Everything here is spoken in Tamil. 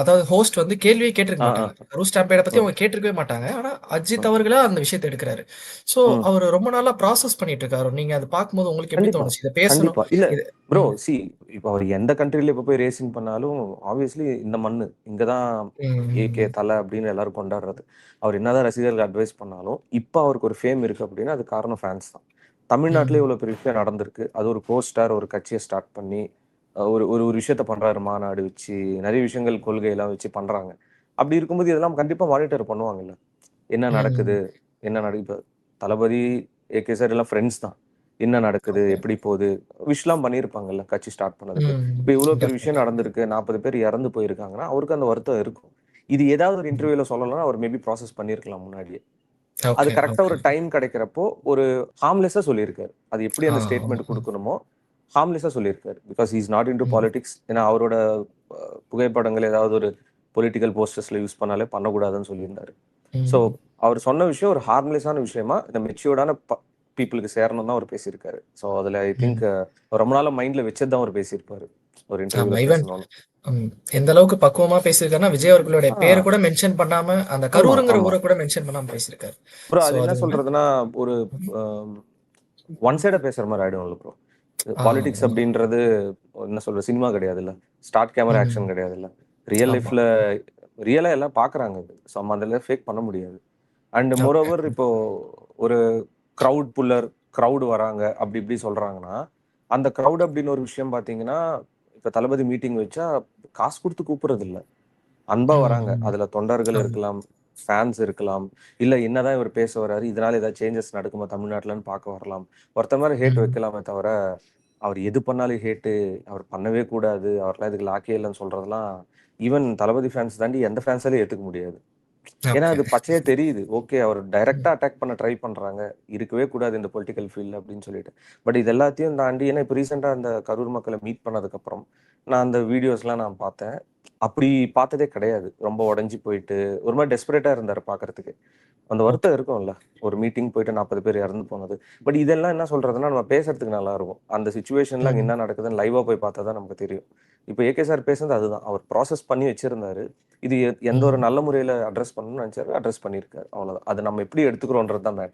அதாவது ஹோஸ்ட் வந்து கேள்வியே கேட்டிருக்க ஆ, ஆ. மாட்டாங்க. கரூர் ஸ்டாம்பேட பத்தி ம், அவங்க கேட்டிருக்கவே மாட்டாங்க. ஆனா, அஜித் ம், அவர்களா அந்த விஷயத்த எடுக்குறாரு. ஸோ, ம். அவரு ரொம்ப நாளா ப்ராசஸ் பண்ணிட்டு இருக்காரு. நீங்க அத பார்க்கும்போது உங்களுக்கு எப்படி கண்டிப்பா, தோணுச்சு? இத பேசணும். கண்டிப்பா. இல்ல இது ப்ரோ ம், இப்ப அவர் எந்த கண்ட்ரில இப்ப போய் ரேசிங் பண்ணாலும், ஆப்வியஸ்லி இந்த மண்ணு. இங்க தான் ஏகே, ம், தல அப்படின்னு எல்லாரும் கொண்டாடுறது. அவர் என்னதான் ரசிகர்கள் அட்வைஸ் பண்ணாலும், இப்ப அவருக்கு ஒரு ஃபேம் இருக்கு அப்படின்னா, அதுக்கு காரணம் ஃபேன்ஸ் தான். தமிழ்நாட்டிலே ம், இவ்வளவு பெரிய விஷயம் நடந்திருக்கு. அது ஒரு கோ-ஸ்டார் ஒரு கட்சிய ஸ்டார்ட் பண்ணி, ஒரு ஒரு ஒரு விஷயத்த பண்றாரு மாநாடு வச்சு, நெறைய விஷயங்கள் கொள்கையெல்லாம் வச்சு பண்றாங்க. அப்படி இருக்கும்போது இதெல்லாம் கண்டிப்பா மானிட்டர் பண்ணுவாங்கல்ல. என்ன நடக்குது? ம். இப்ப தளபதி, ஏகே சார் எல்லாம் ஃப்ரெண்ட்ஸ் தான். என்ன நடக்குது? ஓகே. எப்படி போகுது? விஷலாம் பண்ணியிருப்பாங்கல்ல, கட்சி ஸ்டார்ட் பண்ணதுக்கு. ம். இப்ப இவ்ளோ பெரிய விஷயம் டெஃபினட்டா. நடந்திருக்கு. 40 பேர் இறந்து போயிருக்காங்கன்னா, அவருக்கு அந்த வருத்தம் இருக்கும். இது ஏதாவது ஒரு ம். இன்டர்வியூல சொல்லலன்னா, அவர் மேபி ப்ராசஸ் பண்ணியிருக்கலாம் முன்னாடியே. அது ஓகே, கரெக்ட்டா ஓகே. ஒரு டைம் கிடைக்கிறப்போ, ஒரு ஹார்ம்லெஸ்ஸா சொல்லியிருக்காரு. அது எப்படி ஆ. அந்த ஸ்டேட்மெண்ட் ம். குடுக்கணுமோ, ஹார்ம்லெஸ்ஸா சொல்லியிருக்காரு. Because he is naught into ம். பாலிடிக்ஸ். ஏன்னா அவரோட புகைப்படங்கள் ஏதாவது ஒரு பொலிட்டிக்கல் போஸ்டர்ஸ்ல யூஸ் பண்ணாலே பண்ணக்கூடாதுன்னு சொல்லியிருந்தாரு. ஸோ, ம். அவர் சொன்ன விஷயம் ஒரு ஹார்ம்லெஸ்ஸான விஷயமா, இந்த மெச்சூர்டான பீப்பிளுக்கு சேரணும்னு தான் அவர் பேசியிருக்காரு. ஸோ, அதுல ஐ திங்க் ம். ரொம்ப நாளா மைண்ட்ல வச்சது தான் அவர் பேசியிருப்பாரு. ஒரு ஆமா. இன்டர்வியூல ஈவன் பேசணும்னு. எந்த அளவுக்கு பக்குவமா பேசியிருக்காருன்னா, விஜய் அவர்களுடைய ஆ, பேர கூட மென்ஷன் பண்ணாம, அந்த ஆமா, கரூர்ங்கிற ஆமா. ஊர கூட மென்ஷன் பண்ணாம பேசியிருக்காரு. ப்ரோ ஸோ அது என்ன அது ஒண்ணு. சொல்றதுன்னா, ஒரு ம். அ ஒன் சைடா பேசுற மாரி ஆயிடும்ல ப்ரோ. ஆ பாலிடிக்ஸ் உண்ம. அப்படின்றது என்ன சொல்றது, சினிமா கிடையாதுல்ல. ஸ்டார்ட் கேமரா ஆக்ஷன் ம். கிடையாதுல்ல. ரியல் ஆமா. லைஃப்ல ரியலா எல்லாம் பார்க்குறாங்க அது. ஸோ நம்ம அதில ஃபேக் பண்ண முடியாது. And okay. மோரோவர் இப்போ ஒரு கிரவுட் புல்லர், கிரவுட் வராங்க அப்படி இப்படி சொல்றாங்கன்னா, அந்த கிரவுட் அப்படின்னு ஒரு விஷயம் பார்த்தீங்கன்னா, இப்ப தளபதி மீட்டிங் வச்சா காசு குடுத்து கூப்பிடுறதில்ல. அன்பா ம். வராங்க. ம். அதுல தொண்டர்கள் ஆமா. இருக்கலாம், ஃபேன்ஸ் இருக்கலாம். இல்ல என்னதான் இவர் பேச வராரு, இதனால ஏதாவது சேஞ்சஸ் நடக்குமா தமிழ்நாட்டுலன்னு பார்க்க வரலாம். ஒருத்தன் மேல ஹேட் ம். வைக்கலாமே தவிர, அவர் எது பண்ணாலும் ஹேட்டு, அவர் பண்ணவே கூடாது, அவர்லாம் இதுக்கு லாக்கே இல்லன்னு சொல்றதெல்லாம், ஈவன் தளபதி ஃபேன்ஸ் தாண்டி எந்த ஃபேன்ஸாலயும் ஏத்துக்க முடியாது. ஏன்னா ஓகே. அது பச்சையா தெரியுது. ஓகே அவர் ம். டைரக்ட்டா அட்டாக் பண்ண ட்ரை பண்றாங்க. இருக்கவே கூடாது இந்த பொலிட்டிக்கல் ஃபீல்ட்ல அப்படின்னு சொல்லிட்டு. பட் இது எல்லாத்தையும் தாண்டி ஏன்னா இப்ப ரீசென்ட்டா அந்த கரூர் மக்கள மீட் பண்ணதுக்கப்புறம், நான் அந்த வீடியோஸ்லாம் நான் பார்த்தேன். அப்படி பார்த்ததே கிடையாது. ரொம்ப உடைஞ்சு போயிட்டு, ஒரு மாரி டெஸ்பரேட்டா இருந்தாரு பார்க்கறதுக்கு. அந்த ஓகே. வருத்தம் இருக்கும்ல. ஒரு மீட்டிங் போயிட்டு 40 பேர் இறந்து போனது. பட் இதெல்லாம் என்ன சொல்றதுன்னா, நம்ம பேசுறதுக்கு நல்லா இருக்கும். அந்த சிச்சுவேஷன்ல அங்க ம். என்ன நடக்குதுன்னு லைவா போய் பார்த்தா தான் நமக்கு தெரியும். இப்ப ஏகே சார் பேசுனது அதுதான். அவர் ப்ராசஸ் பண்ணி வச்சிருந்தாரு. இது எந்த ஒரு ம். நல்ல முறையில அட்ரஸ் பண்ணணும்னு நெனச்சாரு, அட்ரஸ் பண்ணியிருக்காரு. அவ்வளவுதான். அத நம்ம எப்படி எடுத்துக்கிறோம்ன்றது தான் மேட்டர்.